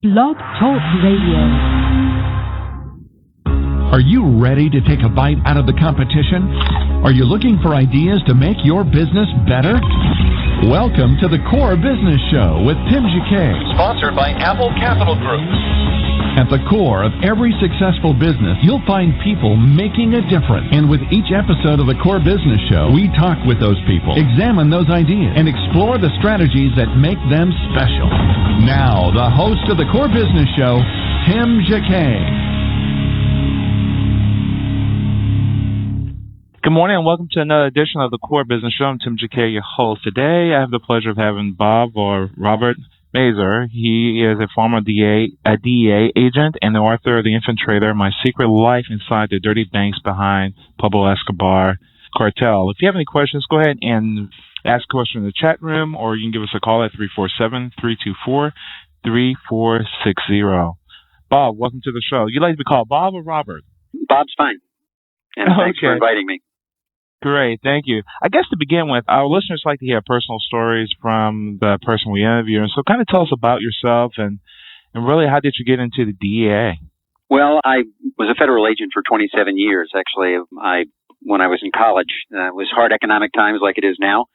Blog Talk Radio. Are you ready to take a bite out of the competition? Are you looking for ideas to make your business better? Welcome to the Core Business Show with Tim Jacquet, sponsored by Apple Capital Group. At the core of every successful business, you'll find people making a difference. And with each episode of the Core Business Show, we talk with those people, examine those ideas, and explore the strategies that make them special. Now, the host of the Core Business Show, Tim Jacquet. Good morning and welcome to another edition of the Core Business Show. I'm Tim Jacquet, your host. Today, I have the pleasure of having Bob or Robert Mazer. He is a former DEA agent and the author of The Infiltrator, My Secret Life Inside the Dirty Banks Behind Pablo Escobar Cartel. If you have any questions, go ahead and ask a question in the chat room, or you can give us a call at 347-324-3460. Bob, welcome to the show. You like to be called Bob or Robert? Bob's fine. And thanks for inviting me. Great, thank you. I guess to begin with, our listeners like to hear personal stories from the person we interview. And so kind of tell us about yourself and really how did you get into the DEA? Well, I was a federal agent for 27 years, actually. When I was in college, it was hard economic times like it is now,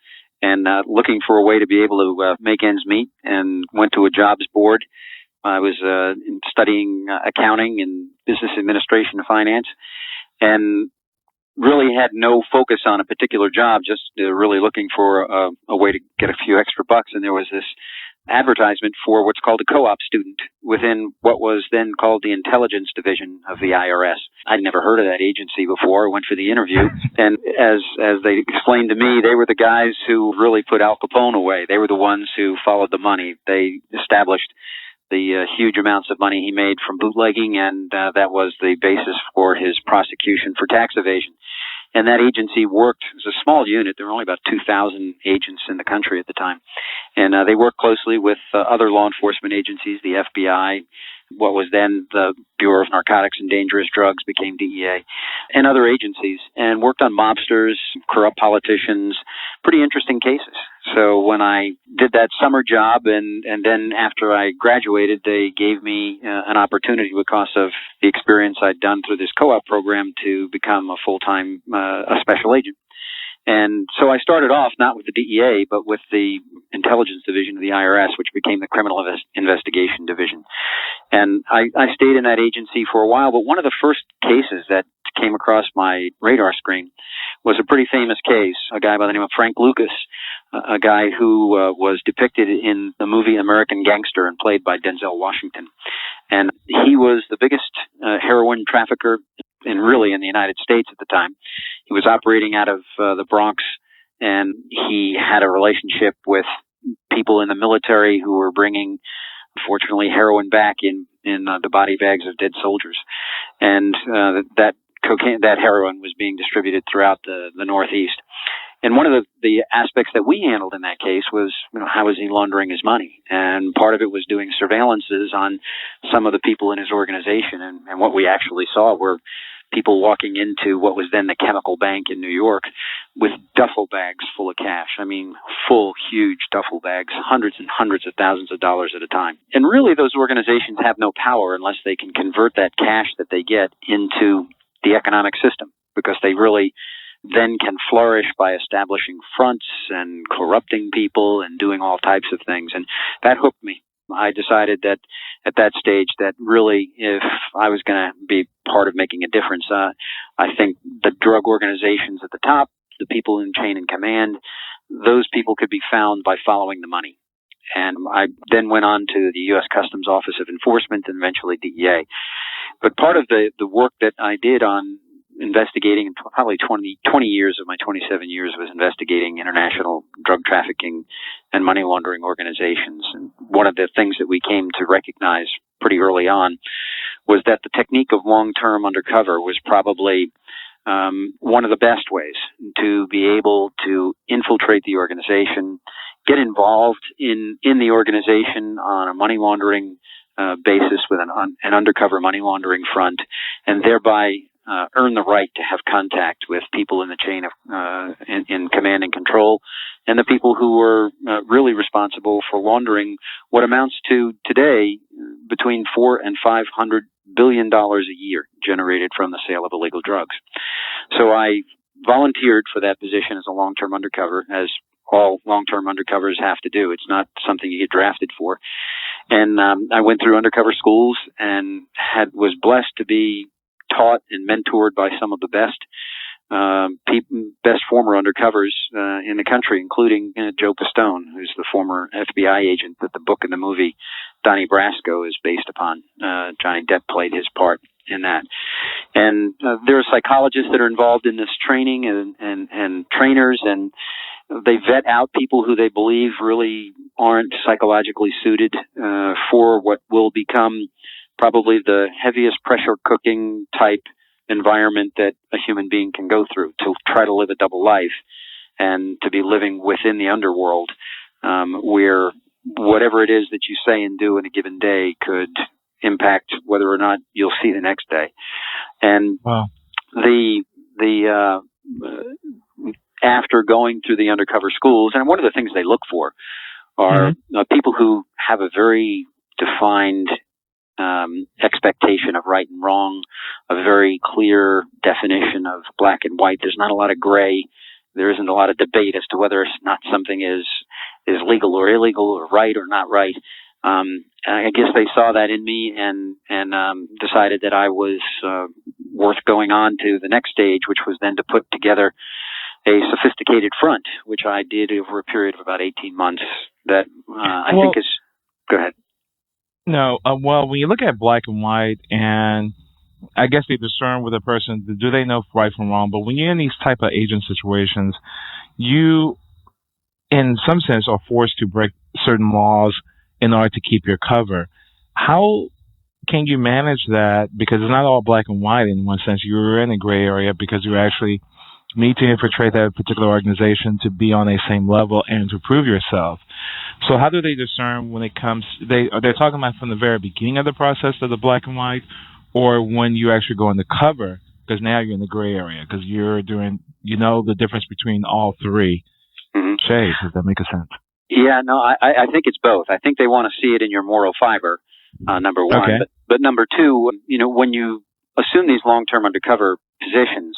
and looking for a way to be able to make ends meet, and went to a jobs board. I was studying accounting and business administration and finance, and really had no focus on a particular job, just really looking for a way to get a few extra bucks. And there was this advertisement for what's called a co-op student within what was then called the intelligence division of the IRS. I'd never heard of that agency before. I went for the interview, and as they explained to me, they were the guys who really put Al Capone away. They were the ones who followed the money. They established the huge amounts of money he made from bootlegging, and that was the basis for his prosecution for tax evasion. And that agency worked as a small unit. There were only about 2,000 agents in the country at the time. And they worked closely with other law enforcement agencies, the FBI, what was then the Bureau of Narcotics and Dangerous Drugs became DEA, and other agencies, and worked on mobsters, corrupt politicians, pretty interesting cases. So when I did that summer job, and then after I graduated, they gave me an opportunity because of the experience I'd done through this co-op program to become a full-time a special agent. And so I started off not with the DEA, but with the intelligence division of the IRS, which became the criminal investigation division. And I stayed in that agency for a while, but one of the first cases that came across my radar screen was a pretty famous case, a guy by the name of Frank Lucas, a guy who was depicted in the movie American Gangster and played by Denzel Washington. And he was the biggest heroin trafficker in the United States at the time. He was operating out of the Bronx, and he had a relationship with people in the military who were bringing, fortunately, heroin back in the body bags of dead soldiers. And that heroin was being distributed throughout the Northeast. And one of the aspects that we handled in that case was, how was he laundering his money? And part of it was doing surveillances on some of the people in his organization. And what we actually saw were people walking into what was then the Chemical Bank in New York with duffel bags full of cash. I mean, full, huge duffel bags, hundreds and hundreds of thousands of dollars at a time. And really, those organizations have no power unless they can convert that cash that they get into the economic system, because they really then can flourish by establishing fronts and corrupting people and doing all types of things. And that hooked me. I decided that at that stage that really, if I was going to be part of making a difference, I think the drug organizations at the top, the people in chain and command, those people could be found by following the money. And I then went on to the U.S. Customs Office of Enforcement and eventually DEA. But part of the work that I did on investigating, probably 20 years of my 27 years was investigating international drug trafficking and money laundering organizations. And one of the things that we came to recognize pretty early on was that the technique of long-term undercover was probably one of the best ways to be able to infiltrate the organization, get involved in the organization on a money laundering basis with an undercover money laundering front, and thereby earn the right to have contact with people in the chain of in command and control, and the people who were really responsible for laundering what amounts to today between $400 and $500 billion a year generated from the sale of illegal drugs. So I volunteered for that position as a long-term undercover, as all long-term undercovers have to do. It's not something you get drafted for. And I went through undercover schools and was blessed to be taught and mentored by some of the best former undercovers in the country, including Joe Pistone, who's the former FBI agent that the book and the movie Donnie Brasco is based upon. Johnny Depp played his part in that. And there are psychologists that are involved in this training and trainers, and they vet out people who they believe really aren't psychologically suited for what will become probably the heaviest pressure cooking type environment that a human being can go through, to try to live a double life and to be living within the underworld, where whatever it is that you say and do in a given day could impact whether or not you'll see the next day. And wow. After going through the undercover schools, and one of the things they look for are people who have a very defined expectation of right and wrong, a very clear definition of black and white. There's not a lot of gray. There isn't a lot of debate as to whether or not something is legal or illegal or right or not right. I guess they saw that in me and decided that I was worth going on to the next stage, which was then to put together a sophisticated front, which I did over a period of about 18 months. That I think is. Go ahead. No, well, when you look at black and white, and I guess they discern with a person, do they know right from wrong? But when you're in these type of agent situations, you, in some sense, are forced to break certain laws in order to keep your cover. How can you manage that? Because it's not all black and white in one sense. You're in a gray area because you actually need to infiltrate that particular organization to be on a same level and to prove yourself. So how do they discern when it comes, they're talking about from the very beginning of the process of the black and white, or when you actually go undercover, because now you're in the gray area, because you're doing, the difference between all three shades. Does that make sense? Yeah, no, I think it's both. I think they want to see it in your moral fiber, number one. Okay. But number two, when you assume these long-term undercover positions,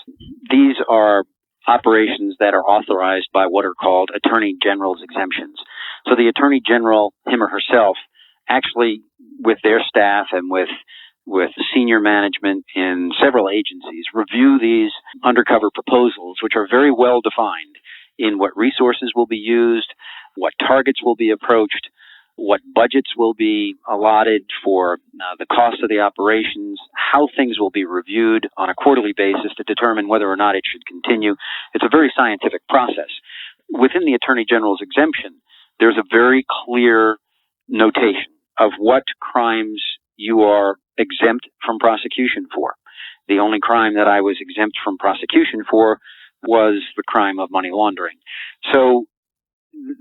these are operations that are authorized by what are called Attorney General's exemptions. So the Attorney General, him or herself, actually, with their staff and with senior management in several agencies, review these undercover proposals, which are very well defined in what resources will be used, what targets will be approached, what budgets will be allotted for the cost of the operations, how things will be reviewed on a quarterly basis to determine whether or not it should continue. It's a very scientific process. Within the Attorney General's exemption, there's a very clear notation of what crimes you are exempt from prosecution for. The only crime that I was exempt from prosecution for was the crime of money laundering. So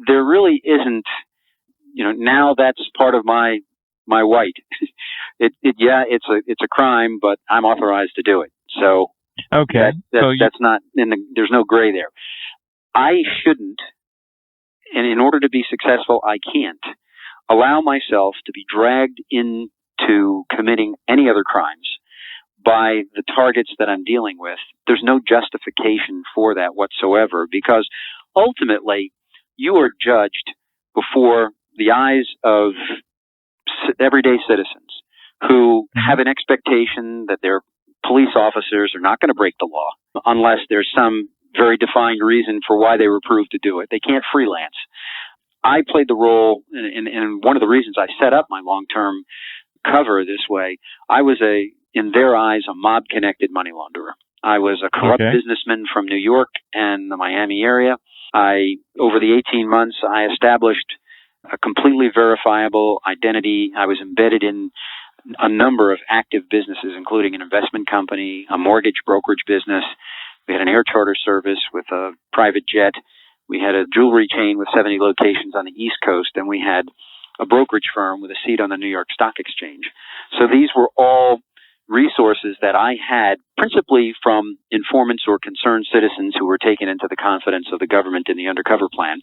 there really isn't, now that's part of my white. It's a crime, but I'm authorized to do it. So okay, that's not there's no gray there. I shouldn't, and in order to be successful, I can't allow myself to be dragged into committing any other crimes by the targets that I'm dealing with. There's no justification for that whatsoever, because ultimately you are judged before the eyes of everyday citizens who have an expectation that their police officers are not going to break the law unless there's some very defined reason for why they were approved to do it. They can't freelance. I played the role, and one of the reasons I set up my long-term cover this way, I was in their eyes, a mob-connected money launderer. I was a corrupt businessman from New York and the Miami area. Over the 18 months, I established a completely verifiable identity. I was embedded in a number of active businesses, including an investment company, a mortgage brokerage business. We had an air charter service with a private jet. We had a jewelry chain with 70 locations on the East Coast, and we had a brokerage firm with a seat on the New York Stock Exchange. So these were all resources that I had, principally from informants or concerned citizens who were taken into the confidence of the government in the undercover plan.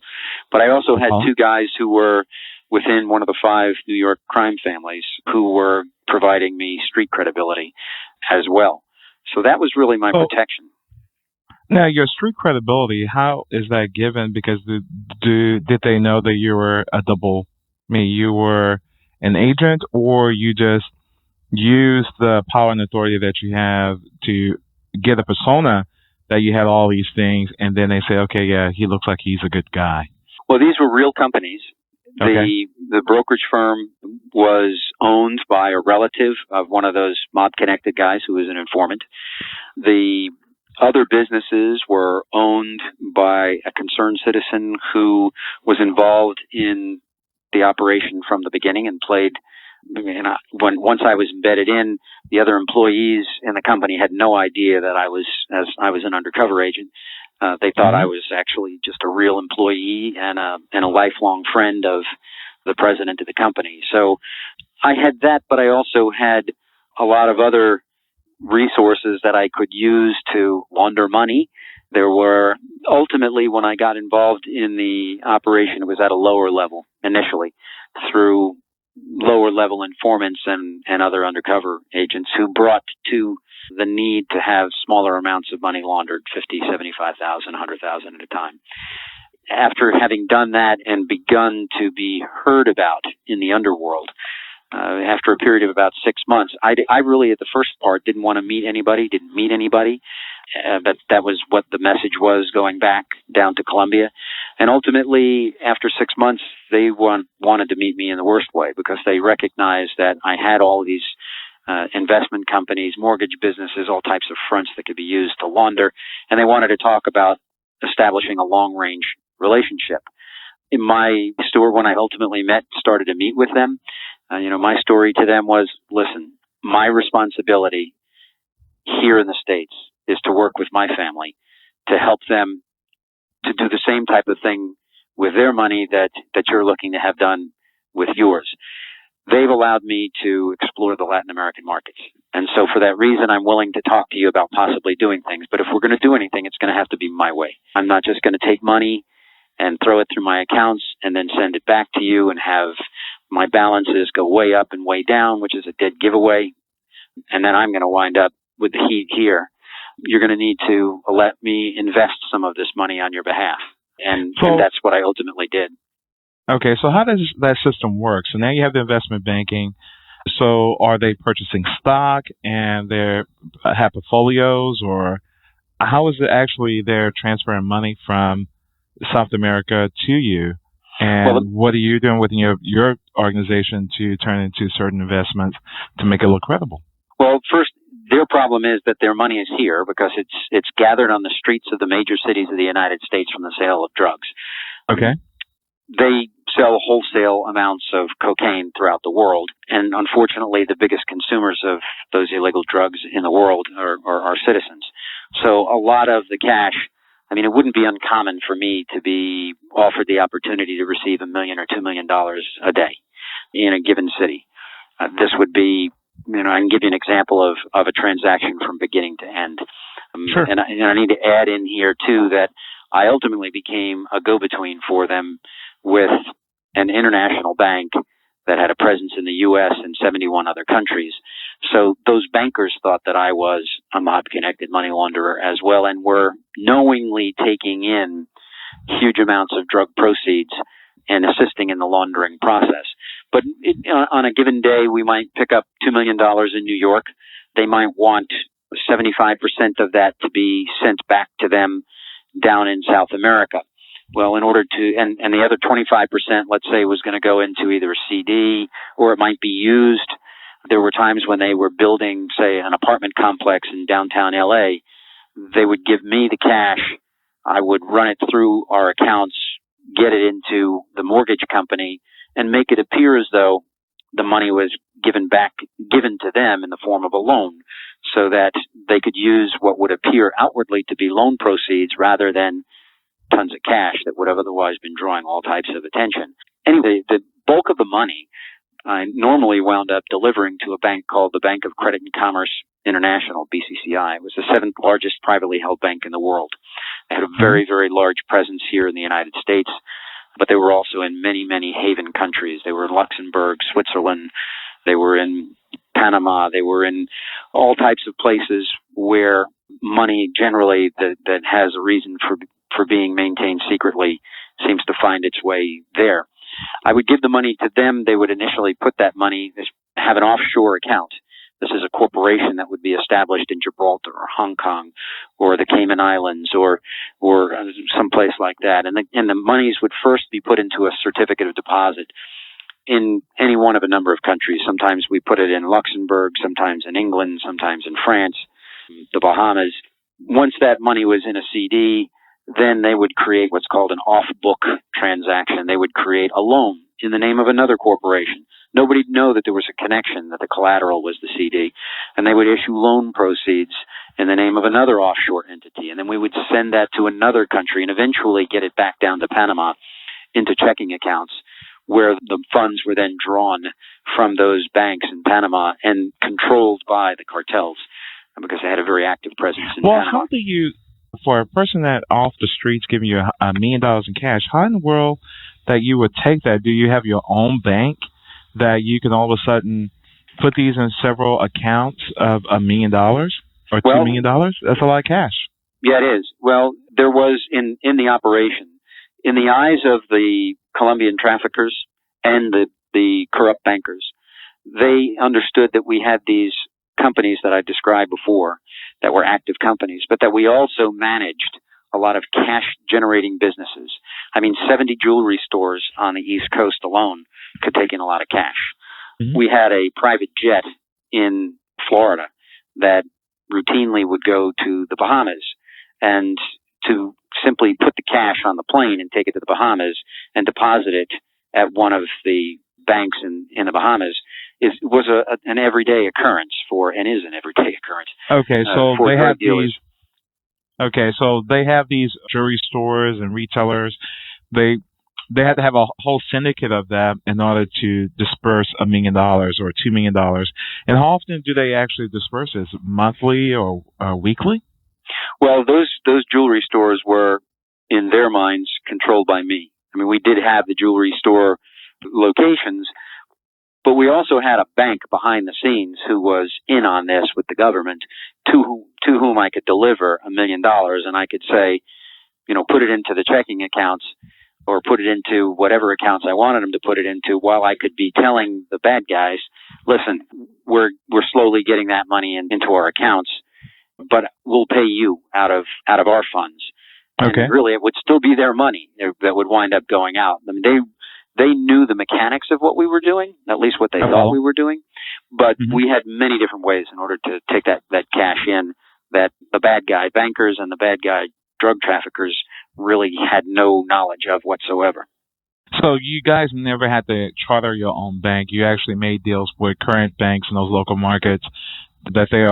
But I also had two guys who were within one of the 5 New York crime families who were providing me street credibility as well. So that was really my protection. Now, your street credibility, how is that given? Because did they know that you were a double, you were an agent, or you just use the power and authority that you have to get a persona that you had all these things, and then they say, okay, yeah, he looks like he's a good guy? Well, these were real companies. Okay. The brokerage firm was owned by a relative of one of those mob-connected guys who was an informant. The other businesses were owned by a concerned citizen who was involved in the operation from the beginning and played. Once I was embedded in, the other employees in the company had no idea that I was an undercover agent. They thought I was actually just a real employee and a lifelong friend of the president of the company. So I had that, but I also had a lot of other resources that I could use to launder money. There were ultimately, when I got involved in the operation, it was at a lower level initially through lower level informants and other undercover agents who brought to the need to have smaller amounts of money laundered, 50, 75,000, 100,000 at a time. After having done that and begun to be heard about in the underworld, after a period of about 6 months, I really, at the first part, didn't want to meet anybody, didn't meet anybody. But that was what the message was going back down to Colombia. And ultimately, after 6 months, they wanted to meet me in the worst way because they recognized that I had all of these investment companies, mortgage businesses, all types of fronts that could be used to launder. And they wanted to talk about establishing a long-range relationship. In my store, when I ultimately started to meet with them, my story to them was, listen, my responsibility here in the States is to work with my family to help them to do the same type of thing with their money that you're looking to have done with yours. They've allowed me to explore the Latin American markets. And so for that reason, I'm willing to talk to you about possibly doing things. But if we're going to do anything, it's going to have to be my way. I'm not just going to take money and throw it through my accounts and then send it back to you and have my balances go way up and way down, which is a dead giveaway. And then I'm going to wind up with the heat here. You're going to need to let me invest some of this money on your behalf. And that's what I ultimately did. Okay, so how does that system work? So now you have the investment banking. So are they purchasing stock and they have portfolios, or how is it actually they're transferring money from South America to you? And what are you doing within your organization to turn into certain investments to make it look credible? Well, first, their problem is that their money is here because it's gathered on the streets of the major cities of the United States from the sale of drugs. Okay. They sell wholesale amounts of cocaine throughout the world, and unfortunately, the biggest consumers of those illegal drugs in the world are our citizens. So a lot of the cash, it wouldn't be uncommon for me to be offered the opportunity to receive $1 million or $2 million a day in a given city. This would be, I can give you an example of a transaction from beginning to end. Sure. And I need to add in here, too, that I ultimately became a go-between for them with an international bank that had a presence in the U.S. and 71 other countries. So those bankers thought that I was a mob-connected money launderer as well and were knowingly taking in huge amounts of drug proceeds and assisting in the laundering process. But on a given day, we might pick up $2 million in New York. They might want 75% of that to be sent back to them down in South America. Well, in order to, and the other 25%, let's say, was going to go into either a CD or it might be used. There were times when they were building, say, an apartment complex in downtown LA. They would give me the cash. I would run it through our accounts, get it into the mortgage company, and make it appear as though the money was given to them in the form of a loan so that they could use what would appear outwardly to be loan proceeds rather than tons of cash that would have otherwise been drawing all types of attention. Anyway, the bulk of the money I normally wound up delivering to a bank called the Bank of Credit and Commerce International, BCCI. It was the 7th largest privately held bank in the world. They had a very, very large presence here in the United States, but they were also in many, many haven countries. They were in Luxembourg, Switzerland. They were in Panama. They were in all types of places where money generally that has a reason for being maintained secretly seems to find its way there. I would give the money to them. They would initially put that money, have an offshore account. This is a corporation that would be established in Gibraltar or Hong Kong or the Cayman Islands or someplace like that. And the monies would first be put into a certificate of deposit in any one of a number of countries. Sometimes we put it in Luxembourg, sometimes in England, sometimes in France, the Bahamas. Once that money was in a CD, then they would create what's called an off-book transaction. They would create a loan in the name of another corporation. Nobody'd know that there was a connection, that the collateral was the CD. And they would issue loan proceeds in the name of another offshore entity. And then we would send that to another country and eventually get it back down to Panama into checking accounts, where the funds were then drawn from those banks in Panama and controlled by the cartels, because they had a very active presence in Panama. Well, how do you, for a person that off the streets giving you $1 million in cash, how in the world that you would take that? Do you have your own bank that you can all of a sudden put these in several accounts of $1 million or $2 million? That's a lot of cash. Yeah, it is. Well, there was in the operation, in the eyes of the Colombian traffickers and the corrupt bankers, they understood that we had these companies that I described before that were active companies, but that we also managed a lot of cash-generating businesses. I mean, 70 jewelry stores on the East Coast alone could take in a lot of cash. Mm-hmm. We had a private jet in Florida that routinely would go to the Bahamas, and to simply put the cash on the plane and take it to the Bahamas and deposit it at one of the banks in the Bahamas was an everyday occurrence and is an everyday occurrence. Okay, so they have these. Okay, so they have these jewelry stores and retailers. They have to have a whole syndicate of them in order to disperse $1 million or $2 million. And how often do they actually disperse this? Monthly or weekly? Well, those jewelry stores were, in their minds, controlled by me. I mean, we did have the jewelry store locations, but we also had a bank behind the scenes who was in on this with the government, to whom I could deliver $1 million, and I could say, put it into the checking accounts or put it into whatever accounts I wanted them to put it into, while I could be telling the bad guys, listen, we're slowly getting that money into our accounts, but we'll pay you out of our funds. Okay. And really, it would still be their money that would wind up going out. I mean, they knew the mechanics of what we were doing, at least what they thought we were doing, but we had many different ways in order to take that cash in that the bad guy bankers and the bad guy drug traffickers really had no knowledge of whatsoever. So you guys never had to charter your own bank. You actually made deals with current banks in those local markets that they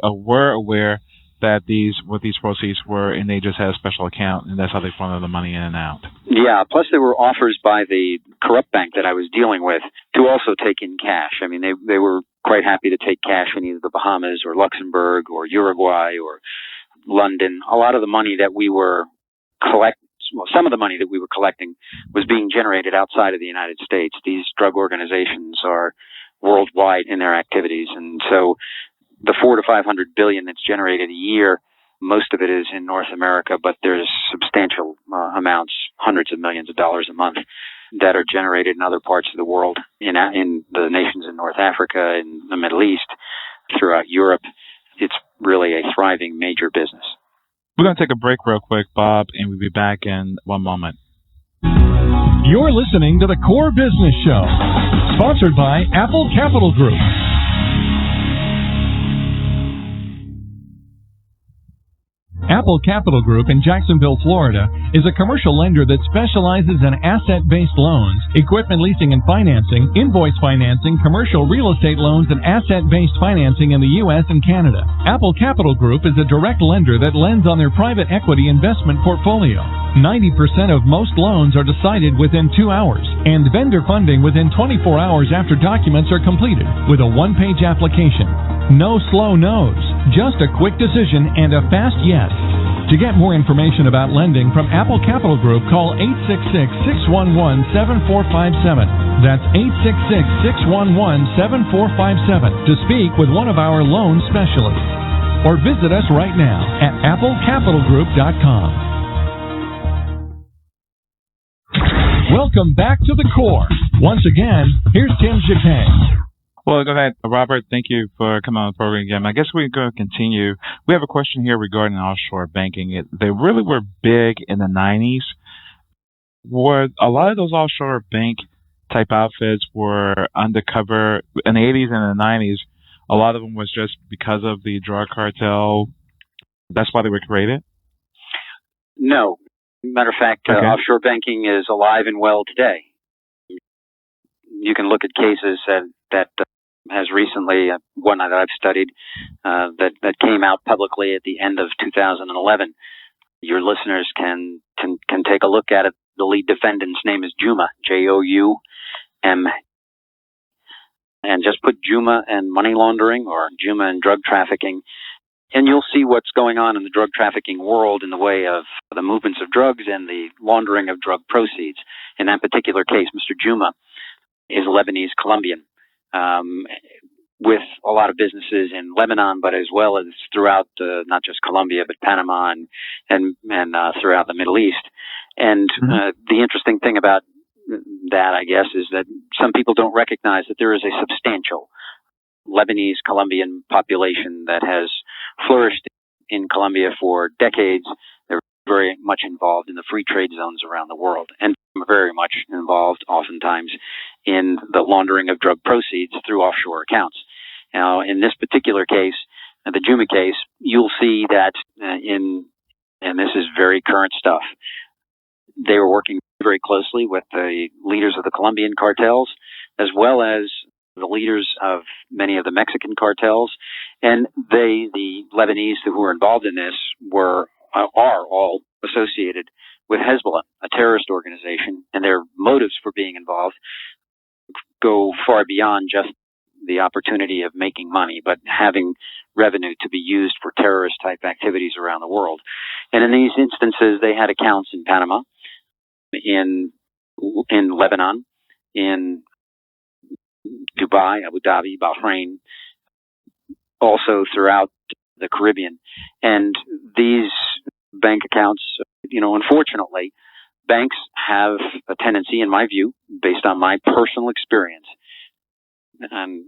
were aware that what these proceeds were, and they just had a special account, and that's how they funneled the money in and out. Yeah, plus there were offers by the corrupt bank that I was dealing with to also take in cash. I mean, they were quite happy to take cash in either the Bahamas or Luxembourg or Uruguay or London. A lot of the money that we were some of the money that we were collecting was being generated outside of the United States. These drug organizations are worldwide in their activities, and so the $400 to $500 billion that's generated a year, most of it is in North America, but there's substantial amounts, hundreds of millions of dollars a month, that are generated in other parts of the world, in the nations in North Africa, in the Middle East, throughout Europe. It's really a thriving major business. We're going to take a break real quick, Bob, and we'll be back in one moment. You're listening to The Core Business Show, sponsored by Apple Capital Group. Apple Capital Group in Jacksonville, Florida, is a commercial lender that specializes in asset-based loans, equipment leasing and financing, invoice financing, commercial real estate loans, and asset-based financing in the U.S. and Canada. Apple Capital Group is a direct lender that lends on their private equity investment portfolio. 90% of most loans are decided within 2 hours, and vendor funding within 24 hours after documents are completed, with a one-page application. No slow no's, just a quick decision and a fast yes. To get more information about lending from Apple Capital Group, call 866-611-7457. That's 866-611-7457 to speak with one of our loan specialists. Or visit us right now at applecapitalgroup.com. Welcome back to the core. Once again, here's Tim Jacquet. Well, go ahead, Robert. Thank you for coming on the program again. I guess we're going to continue. We have a question here regarding offshore banking. They really were big in the 90s. Were a lot of those offshore bank type outfits were undercover in the 80s and the 90s? A lot of them was just because of the drug cartel. That's why they were created? No. Matter of fact, Okay. Offshore banking is alive and well today. You can look at cases that has recently, one that I've studied, that came out publicly at the end of 2011. Your listeners can take a look at it. The lead defendant's name is Juma, Joum, and just put Juma and money laundering or Juma and drug trafficking, and you'll see what's going on in the drug trafficking world in the way of the movements of drugs and the laundering of drug proceeds. In that particular case, Mr. Juma is Lebanese Colombian, with a lot of businesses in Lebanon, but as well as throughout not just Colombia, but Panama and throughout the Middle East. And the interesting thing about that, I guess, is that some people don't recognize that there is a substantial Lebanese Colombian population that has flourished in Colombia for decades. They're very much involved in the free trade zones around the world, and very much involved oftentimes in the laundering of drug proceeds through offshore accounts. Now, in this particular case, the Juma case, you'll see that and this is very current stuff, they were working very closely with the leaders of the Colombian cartels, as well as the leaders of many of the Mexican cartels, and the Lebanese who were involved in this are all associated with Hezbollah, a terrorist organization, and their motives for being involved go far beyond just the opportunity of making money, but having revenue to be used for terrorist-type activities around the world. And in these instances, they had accounts in Panama, in Lebanon, in Dubai, Abu Dhabi, Bahrain, also throughout the Caribbean. And these bank accounts, unfortunately, banks have a tendency, in my view, based on my personal experience, and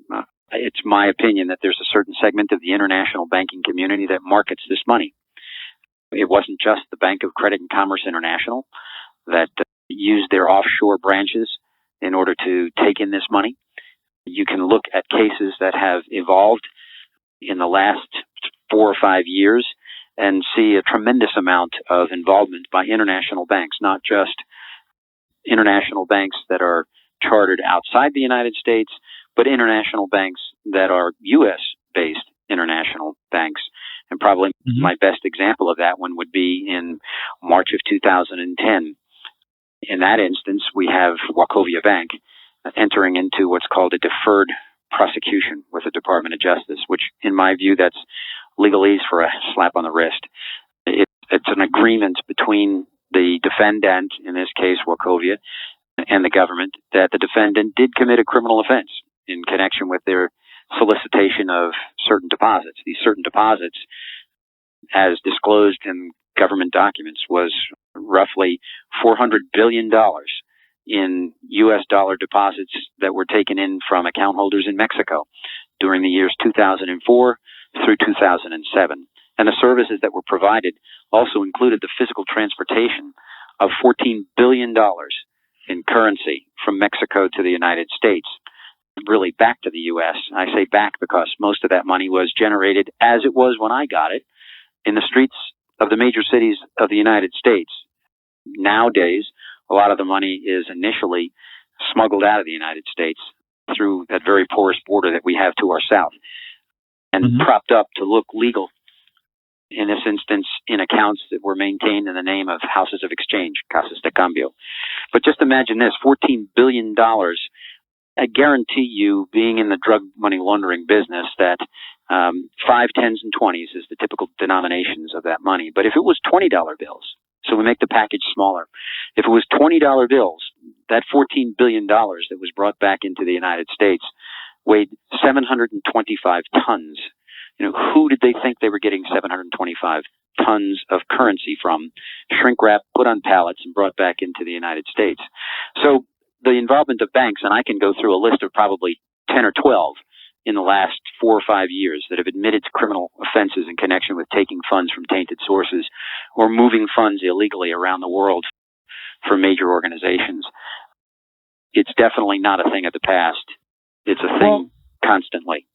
it's my opinion that there's a certain segment of the international banking community that markets this money. It wasn't just the Bank of Credit and Commerce International that used their offshore branches in order to take in this money. You can look at cases that have evolved in the last 4 or 5 years and see a tremendous amount of involvement by international banks, not just international banks that are chartered outside the United States, but international banks that are U.S.-based international banks. And probably my best example of that one would be in March of 2010. In that instance, we have Wachovia Bank entering into what's called a deferred prosecution with the Department of Justice, which, in my view, that's legalese for a slap on the wrist. It's an agreement between the defendant, in this case Wachovia, and the government, that the defendant did commit a criminal offense in connection with their solicitation of certain deposits. These certain deposits, as disclosed in government documents, was roughly $400 billion in U.S. dollar deposits that were taken in from account holders in Mexico during the years 2004 through 2007. And the services that were provided also included the physical transportation of $14 billion in currency from Mexico to the United States, really back to the U.S. I say back because most of that money was generated, as it was when I got it, in the streets of the major cities of the United States. Nowadays, a lot of the money is initially smuggled out of the United States through that very porous border that we have to our south and propped up to look legal, in this instance, in accounts that were maintained in the name of houses of exchange, casas de cambio. But just imagine this, $14 billion. I guarantee you, being in the drug money laundering business, that 5, 10s, and 20s is the typical denominations of that money. But if it was $20 bills, so we make the package smaller, if it was $20 bills, that $14 billion that was brought back into the United States weighed 725 tons. Who did they think they were getting 725 tons of currency from? Shrink wrapped, put on pallets, and brought back into the United States. So the involvement of banks, and I can go through a list of probably 10 or 12 in the last 4 or 5 years that have admitted to criminal offenses in connection with taking funds from tainted sources or moving funds illegally around the world for major organizations. It's definitely not a thing of the past. It's a thing constantly.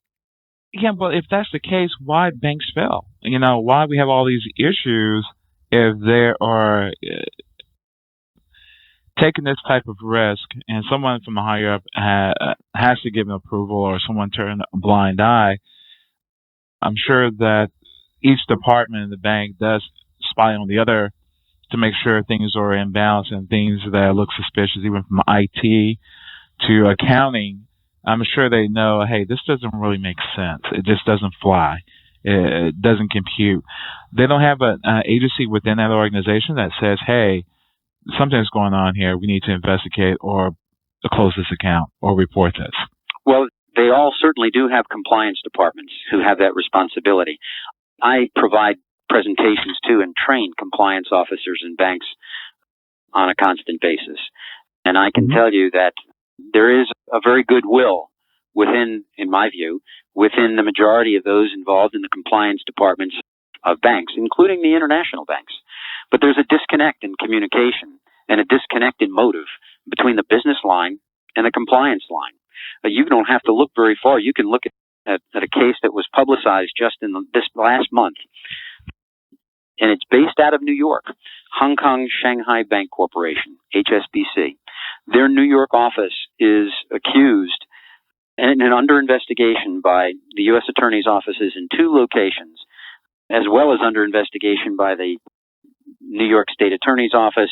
Yeah, but if that's the case, why banks fail? Why we have all these issues if they are taking this type of risk and someone from the higher up has to give an approval or someone turn a blind eye. I'm sure that each department in the bank does spy on the other to make sure things are in balance and things that look suspicious, even from IT to accounting. I'm sure they know, hey, this doesn't really make sense. It just doesn't fly. It doesn't compute. They don't have an agency within that organization that says, hey, something's going on here. We need to investigate or close this account or report this. Well, they all certainly do have compliance departments who have that responsibility. I provide presentations to and train compliance officers in banks on a constant basis. And I can tell you that there is a very good will within, in my view, within the majority of those involved in the compliance departments of banks, including the international banks. But there's a disconnect in communication and a disconnect in motive between the business line and the compliance line. You don't have to look very far. You can look at a case that was publicized just in this last month, and it's based out of New York, Hong Kong Shanghai Bank Corporation, HSBC. Their New York office is accused and under investigation by the U.S. Attorney's offices in 2 locations, as well as under investigation by the New York State Attorney's Office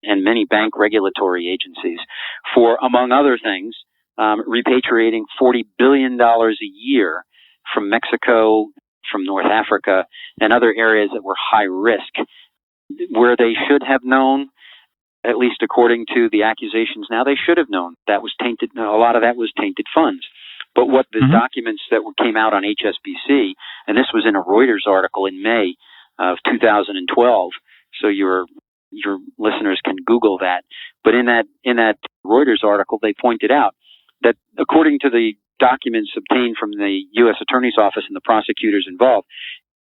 and many bank regulatory agencies for, among other things, repatriating $40 billion a year from Mexico, from North Africa, and other areas that were high risk, where they should have known, at least according to the accusations now, they should have known that was tainted. A lot of that was tainted funds. But what the documents that came out on HSBC, and this was in a Reuters article in May of 2012, so your listeners can Google that. But in that Reuters article, they pointed out that according to the documents obtained from the U.S. Attorney's Office and the prosecutors involved,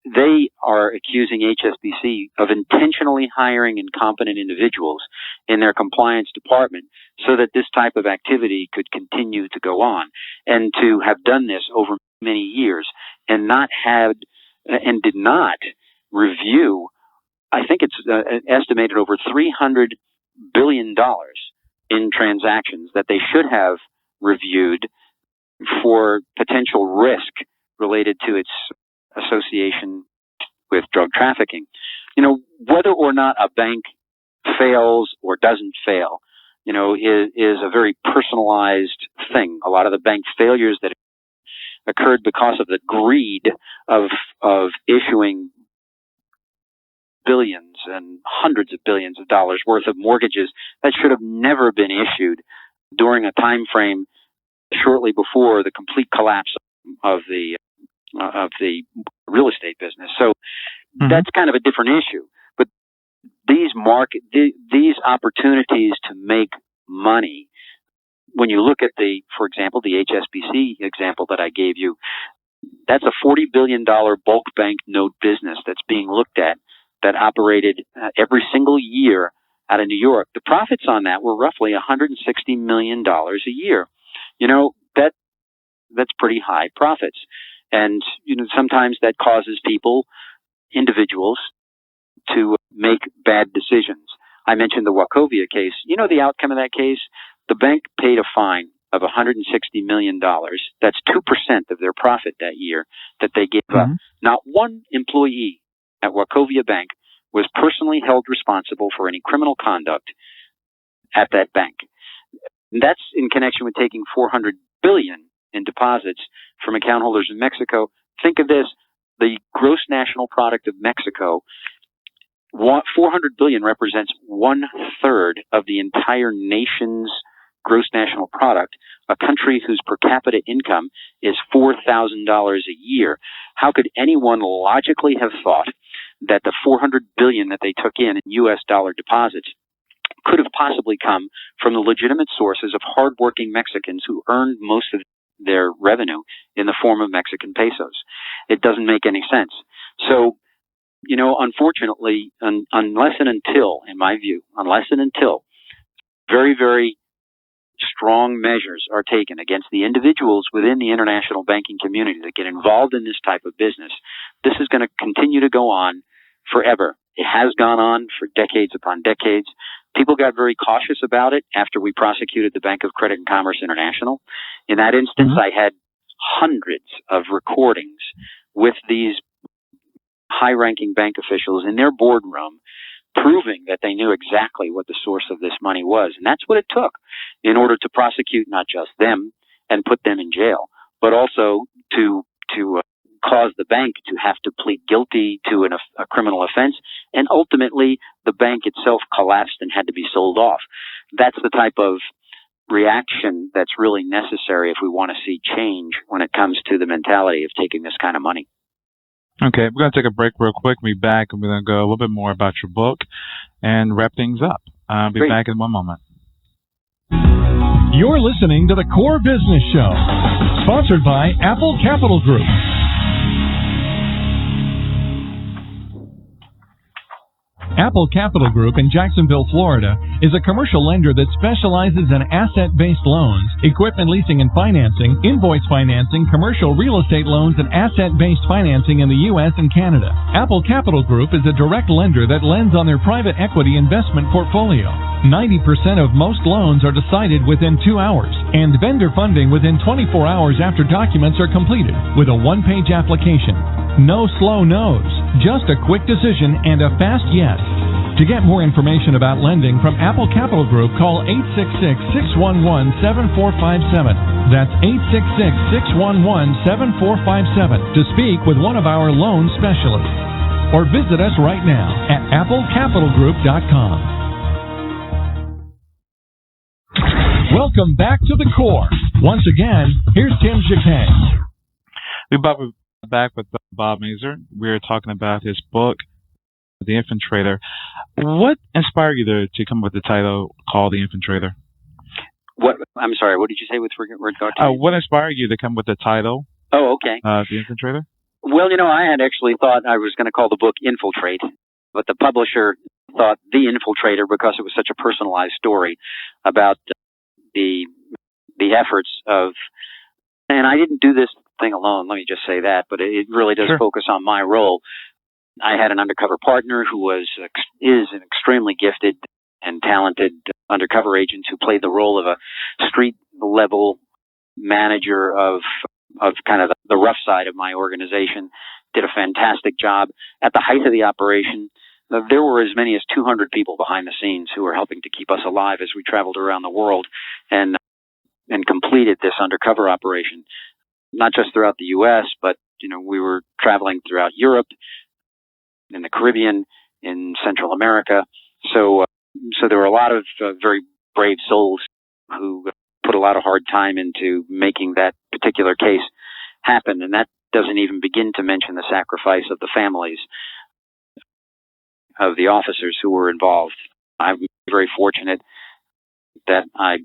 they are accusing HSBC of intentionally hiring incompetent individuals in their compliance department so that this type of activity could continue to go on, and to have done this over many years and did not review. I think it's estimated over $300 billion in transactions that they should have reviewed for potential risk related to its association with drug trafficking. Whether or not a bank fails or doesn't fail, is a very personalized thing. A lot of the bank failures that occurred because of the greed of issuing billions and hundreds of billions of dollars worth of mortgages that should have never been issued during a time frame shortly before the complete collapse of the real estate business. So that's kind of a different issue. But these opportunities to make money, when you look at for example, the HSBC example that I gave you, that's a $40 billion bulk bank note business that's being looked at, that operated every single year out of New York. The profits on that were roughly $160 million a year. That's pretty high profits. And, sometimes that causes individuals to make bad decisions. I mentioned the Wachovia case. You know the outcome of that case? The bank paid a fine of $160 million. That's 2% of their profit that year that they gave up. Not one employee at Wachovia Bank was personally held responsible for any criminal conduct at that bank. And that's in connection with taking $400 billion in deposits from account holders in Mexico. Think of this, the gross national product of Mexico, $400 billion represents 1/3 of the entire nation's gross national product, a country whose per capita income is $4,000 a year. How could anyone logically have thought that the $400 billion that they took in U.S. dollar deposits could have possibly come from the legitimate sources of hardworking Mexicans who earned most of their revenue in the form of Mexican pesos? It doesn't make any sense. So, you know, unfortunately, unless and until, in my view, very, very strong measures are taken against the individuals within the international banking community that get involved in this type of business, this is going to continue to go on forever. It has gone on for decades upon decades. People got very cautious about it after we prosecuted the Bank of Credit and Commerce International. In that instance, I had hundreds of recordings with these high-ranking bank officials in their boardroom proving that they knew exactly what the source of this money was. And that's what it took in order to prosecute not just them and put them in jail, but also to cause the bank to have to plead guilty to a criminal offense. And ultimately, the bank itself collapsed and had to be sold off. That's the type of reaction that's really necessary if we want to see change when it comes to the mentality of taking this kind of money. Okay, we're going to take a break real quick. We'll be back, and we're going to go a little bit more about your book and wrap things up. I'll be back in one moment. You're listening to the Core Business Show, sponsored by Apple Capital Group. Apple Capital Group in Jacksonville, Florida, is a commercial lender that specializes in asset-based loans, equipment leasing and financing, invoice financing, commercial real estate loans, and asset-based financing in the U.S. and Canada. Apple Capital Group is a direct lender that lends on their private equity investment portfolio. 90% of most loans are decided within 2 hours, and vendor funding within 24 hours after documents are completed, with a one-page application. No slow no's, just a quick decision and a fast yes. To get more information about lending from Apple Capital Group, call 866-611-7457. That's 866-611-7457 to speak with one of our loan specialists. Or visit us right now at applecapitalgroup.com. Welcome back to the Core. Once again, here's Tim Jacquet. We're back with Bob Mazur. We're talking about his book, The Infiltrator. What inspired you to come up with the title called The Infiltrator? What? I'm sorry, what did you say with regard to what inspired you to come with the title? Oh, okay. The Infiltrator? Well, you know, I had actually thought I was going to call the book Infiltrate, but the publisher thought The Infiltrator because it was such a personalized story about the efforts of, and I didn't do this thing alone, let me just say that, but it really does focus on my role. I had an undercover partner who is an extremely gifted and talented undercover agent who played the role of a street level manager of kind of the rough side of my organization, did a fantastic job. At the height of the operation, there were as many as 200 people behind the scenes who were helping to keep us alive as we traveled around the world and completed this undercover operation, not just throughout the U.S., but, you know, we were traveling throughout Europe, in the Caribbean, in Central America. So there were a lot of very brave souls who put a lot of hard time into making that particular case happen. And that doesn't even begin to mention the sacrifice of the families of the officers who were involved. I'm very fortunate that I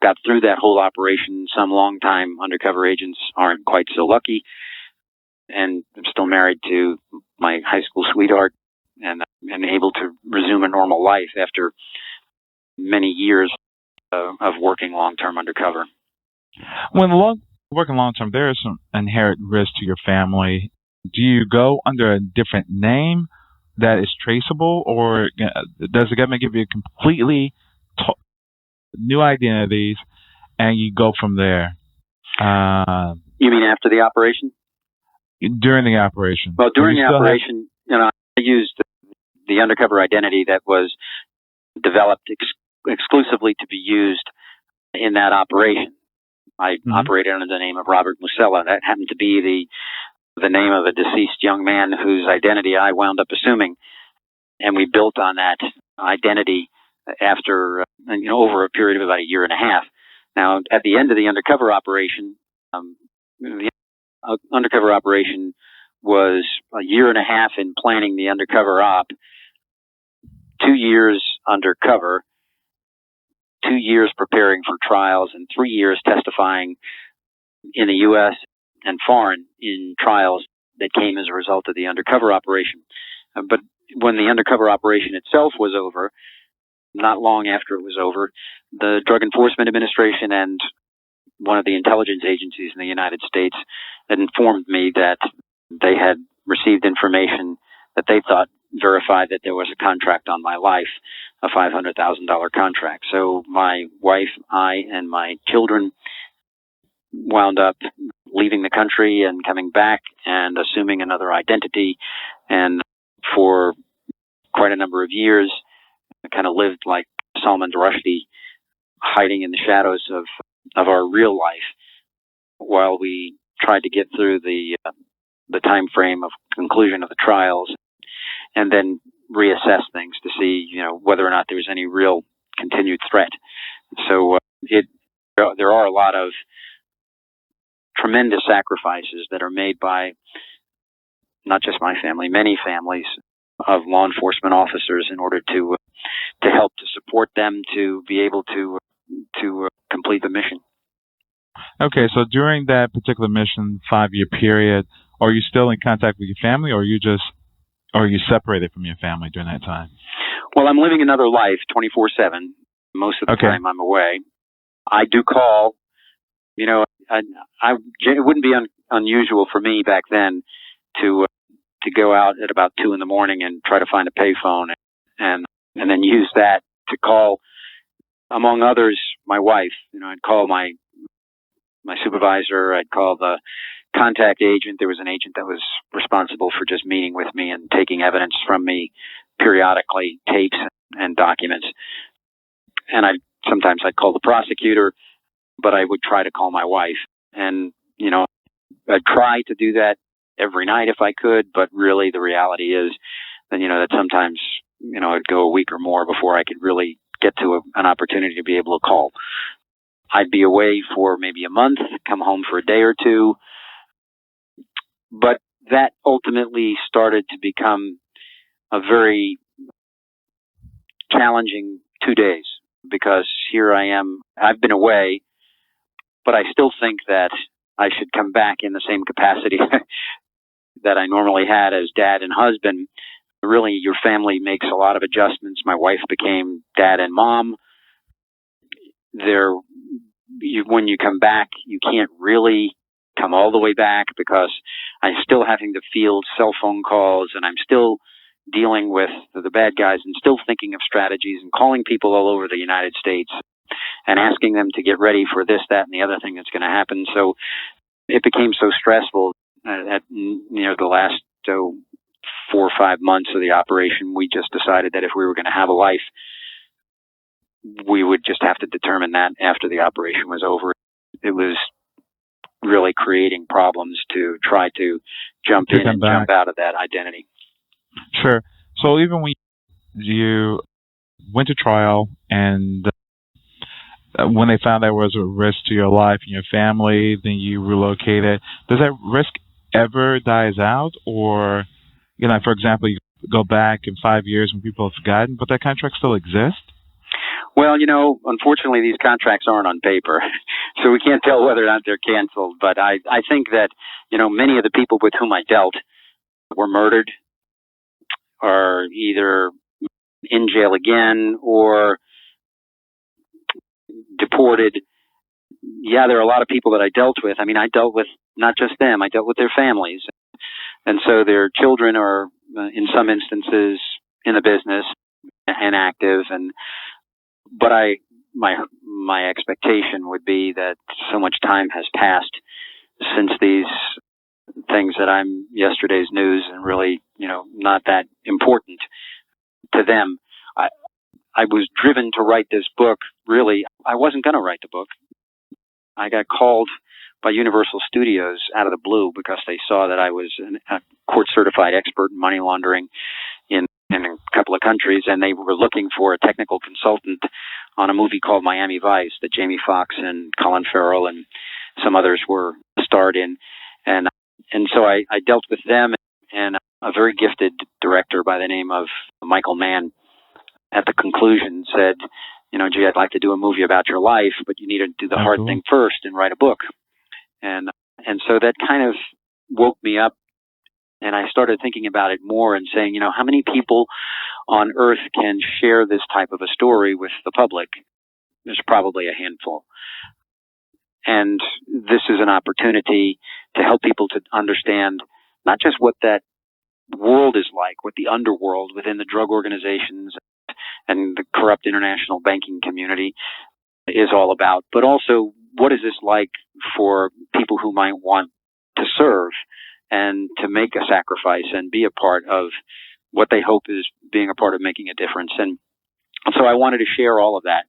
got through that whole operation. Some long-time undercover agents aren't quite so lucky. And I'm still married to my high school sweetheart and able to resume a normal life after many years of working long-term undercover. When working long-term, there is some inherent risk to your family. Do you go under a different name, that is traceable, or does the government give you completely new identities and you go from there? You mean after the operation? During the operation. Well, during the operation, I used the undercover identity that was developed exclusively to be used in that operation. I operated under the name of Robert Musella. That happened to be the name of a deceased young man whose identity I wound up assuming, and we built on that identity after over a period of about a year and a half. Now, at the end of the undercover operation, the undercover operation was a year and a half in planning the undercover op, 2 years undercover, 2 years preparing for trials, and 3 years testifying in the U.S. and foreign in trials that came as a result of the undercover operation. But when the undercover operation itself was over, not long after it was over, the Drug Enforcement Administration and one of the intelligence agencies in the United States had informed me that they had received information that they thought verified that there was a contract on my life, a $500,000 contract. So my wife, I, and my children wound up leaving the country and coming back and assuming another identity. And for quite a number of years, I kind of lived like Salman Rushdie, hiding in the shadows of our real life while we tried to get through the time frame of conclusion of the trials, and then reassess things to see, whether or not there was any real continued threat. So there are a lot of tremendous sacrifices that are made by not just my family, many families of law enforcement officers in order to help to support them to be able to complete the mission. Okay, so during that particular mission, 5-year period, are you still in contact with your family, or are you separated from your family during that time? Well, I'm living another life 24/7. Most of the time I'm away. I do call. It wouldn't be unusual for me back then to go out at about 2 in the morning and try to find a payphone and then use that to call, among others, my wife. I'd call my supervisor. I'd call the contact agent. There was an agent that was responsible for just meeting with me and taking evidence from me periodically, tapes and documents. And sometimes I'd call the prosecutor, but I would try to call my wife. And, I'd try to do that every night if I could, but really the reality is that sometimes, it'd go a week or more before I could really get to an opportunity to be able to call. I'd be away for maybe a month, come home for a day or two. But that ultimately started to become a very challenging 2 days, because here I am. I've been away, but I still think that I should come back in the same capacity that I normally had as dad and husband. Really, your family makes a lot of adjustments. My wife became dad and mom. When you come back, you can't really come all the way back, because I'm still having to field cell phone calls, and I'm still dealing with the bad guys, and still thinking of strategies and calling people all over the United States and asking them to get ready for this, that, and the other thing that's going to happen. So it became so stressful at the last 4 or 5 months of the operation. We just decided that if we were going to have a life, we would just have to determine that after the operation was over. It was really creating problems to try to jump in and jump out of that identity. Sure. So even when you went to trial and when they found there was a risk to your life and your family, then you relocated, does that risk ever dies out? Or, for example, you go back in 5 years when people have forgotten, but that contract still exists? Well, unfortunately, these contracts aren't on paper, so we can't tell whether or not they're canceled. But I think that, many of the people with whom I dealt were murdered, or either in jail again or deported. Yeah, there are a lot of people that I dealt with. I mean, I dealt with not just them, I dealt with their families. And so their children are, in some instances, in the business and active. But my expectation would be that so much time has passed since these things that I'm yesterday's news and really, not that important to them. I was driven to write this book. Really, I wasn't going to write the book. I got called by Universal Studios out of the blue because they saw that I was a court-certified expert in money laundering in a couple of countries, and they were looking for a technical consultant on a movie called Miami Vice that Jamie Foxx and Colin Farrell and some others were starred in. And so I dealt with them, and a very gifted director by the name of Michael Mann at the conclusion said, gee, I'd like to do a movie about your life, but you need to do the hard thing first and write a book. And so that kind of woke me up, and I started thinking about it more and saying, how many people on earth can share this type of a story with the public? There's probably a handful. And this is an opportunity to help people to understand not just what that world is like, what the underworld within the drug organizations and the corrupt international banking community is all about, but also what is this like for people who might want to serve and to make a sacrifice and be a part of what they hope is being a part of making a difference. And so I wanted to share all of that,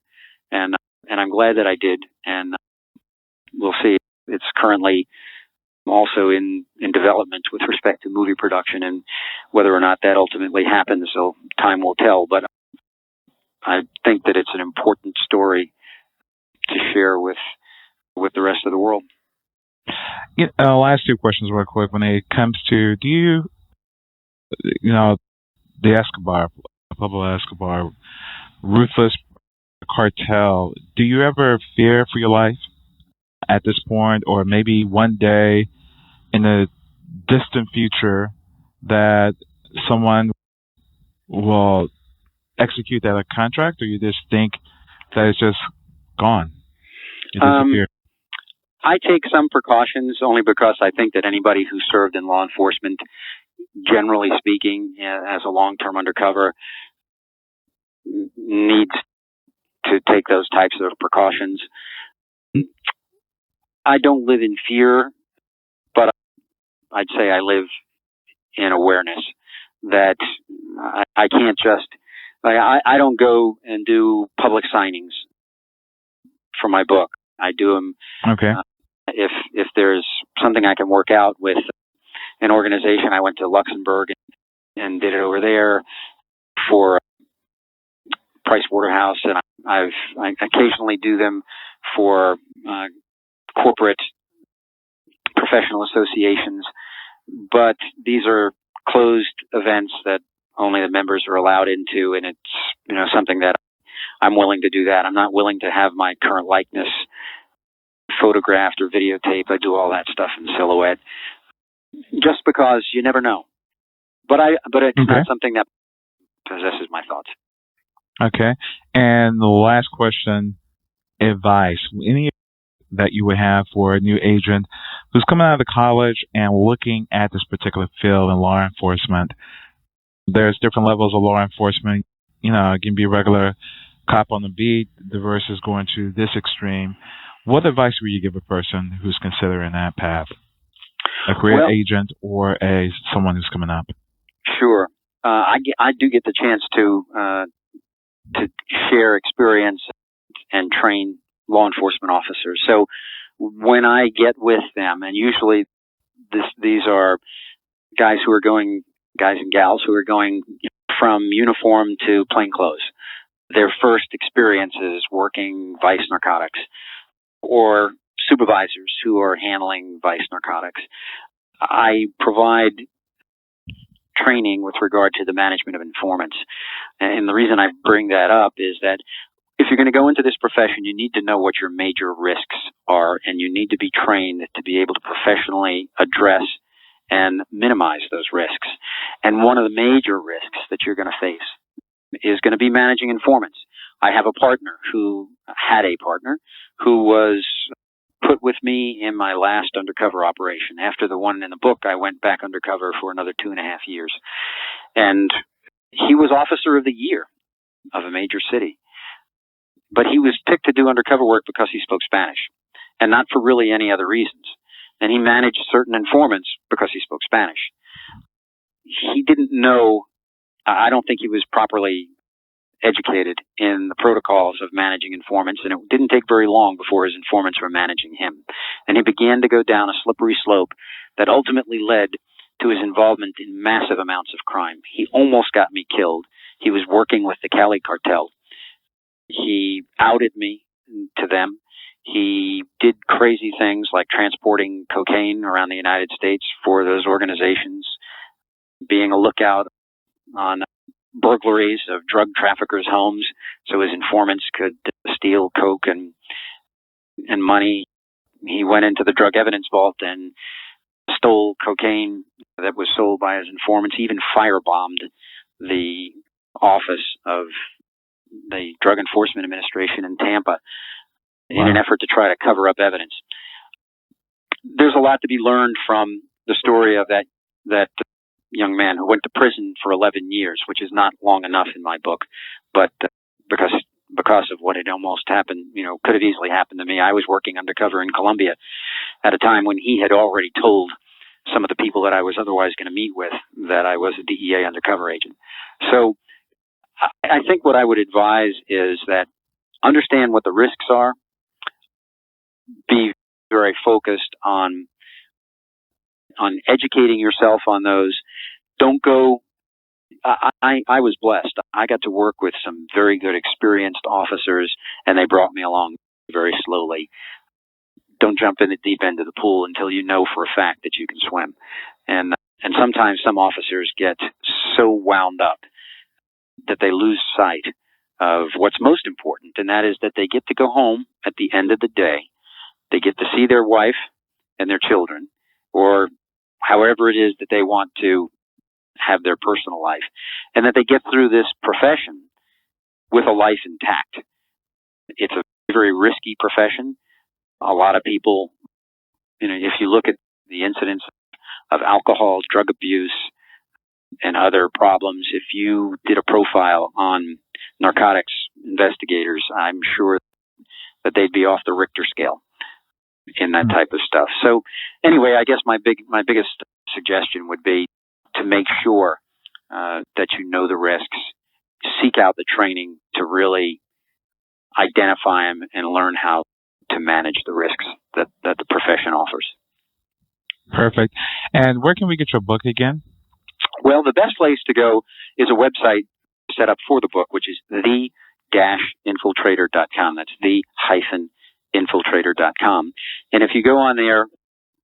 and I'm glad that I did. And we'll see. It's currently also in development with respect to movie production, and whether or not that ultimately happens, so time will tell. But I think that it's an important story to share with the rest of the world. Last two questions real quick. When it comes to, do you, the Escobar, Pablo Escobar, ruthless cartel, do you ever fear for your life at this point, or maybe one day in the distant future that someone will execute that contract, or you just think that it's just gone? I take some precautions only because I think that anybody who served in law enforcement, generally speaking, as a long-term undercover, needs to take those types of precautions. I don't live in fear, but I'd say I live in awareness that I can't just, I don't go and do public signings for my book. I do them. Okay. If there's something I can work out with an organization, I went to Luxembourg and did it over there for Price Waterhouse, and I occasionally do them for corporate professional associations, but these are closed events that only the members are allowed into, and it's something that I'm willing to do that. I'm not willing to have my current likeness photographed or videotaped. I do all that stuff in silhouette, just because you never know. But it's not something that possesses my thoughts. Okay. And the last question, advice, any that you would have for a new agent who's coming out of college and looking at this particular field in law enforcement? There's different levels of law enforcement. It can be a regular cop on the beat versus going to this extreme. What advice would you give a person who's considering that path? A career agent or someone who's coming up? Sure. I do get the chance to share experience and train law enforcement officers. So when I get with them, and usually these are guys and gals who are going from uniform to plainclothes. Their first experiences working vice narcotics, or supervisors who are handling vice narcotics. I provide training with regard to the management of informants. And the reason I bring that up is that if you're going to go into this profession, you need to know what your major risks are, and you need to be trained to be able to professionally address and minimize those risks. And one of the major risks that you're going to face is going to be managing informants. I have a partner who had a partner who was put with me in my last undercover operation. After the one in the book, I went back undercover for another 2.5 years. And he was Officer of the Year of a major city. But he was picked to do undercover work because he spoke Spanish, and not for really any other reasons. And he managed certain informants because he spoke Spanish. He didn't know, I don't think he was properly educated in the protocols of managing informants, and it didn't take very long before his informants were managing him. And he began to go down a slippery slope that ultimately led to his involvement in massive amounts of crime. He almost got me killed. He was working with the Cali cartel. He outed me to them. He did crazy things like transporting cocaine around the United States for those organizations, being a lookout on burglaries of drug traffickers' homes so his informants could steal coke and money. He went into the drug evidence vault and stole cocaine that was sold by his informants. He even firebombed the office of the Drug Enforcement Administration in Tampa in an effort to try to cover up evidence. There's a lot to be learned from the story of that young man who went to prison for 11 years, which is not long enough in my book, but because of what had almost happened, could have easily happened to me. I was working undercover in Colombia at a time when he had already told some of the people that I was otherwise going to meet with that I was a DEA undercover agent. So I think what I would advise is that understand what the risks are, be very focused on educating yourself on those. Don't go. I was blessed. I got to work with some very good, experienced officers, and they brought me along very slowly. Don't jump in the deep end of the pool until you know for a fact that you can swim. And sometimes some officers get so wound up that they lose sight of what's most important, and that is that they get to go home at the end of the day. They get to see their wife and their children, or however it is that they want to have their personal life, and that they get through this profession with a life intact. It's a very risky profession. A lot of people, if you look at the incidents of alcohol, drug abuse, and other problems, if you did a profile on narcotics investigators, I'm sure that they'd be off the Richter scale in that type of stuff. So anyway, I guess my biggest suggestion would be to make sure that you know the risks, seek out the training to really identify them and learn how to manage the risks that the profession offers. Perfect. And where can we get your book again? Well, the best place to go is a website set up for the book, which is the-infiltrator.com. That's the-infiltrator.com. And if you go on there,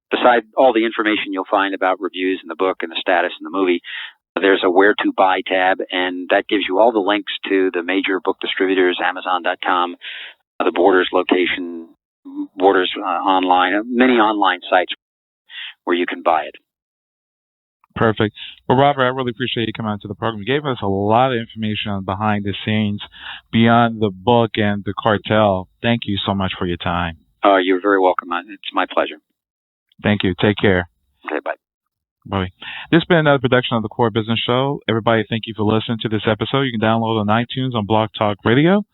beside all the information you'll find about reviews in the book and the status in the movie, there's a where to buy tab, and that gives you all the links to the major book distributors, Amazon.com, the Borders location, Borders online, many online sites where you can buy it. Perfect. Well, Robert, I really appreciate you coming on to the program. You gave us a lot of information on behind the scenes beyond the book and the cartel. Thank you so much for your time. Oh, you're very welcome. It's my pleasure. Thank you. Take care. Okay, bye. Bye. This has been another production of the Core Business Show. Everybody, thank you for listening to this episode. You can download on iTunes, on Blog Talk Radio.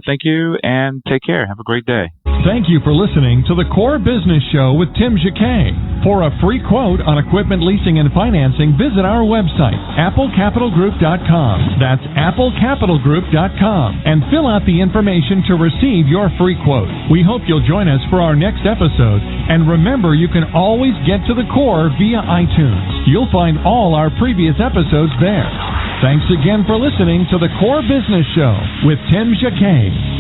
Thank you, and take care. Have a great day. Thank you for listening to the Core Business Show with Tim Jacquet. For a free quote on equipment leasing and financing, visit our website, applecapitalgroup.com. That's applecapitalgroup.com. And fill out the information to receive your free quote. We hope you'll join us for our next episode. And remember, you can always get to the Core via iTunes. You'll find all our previous episodes there. Thanks again for listening to the Core Business Show with Tim Jacquet.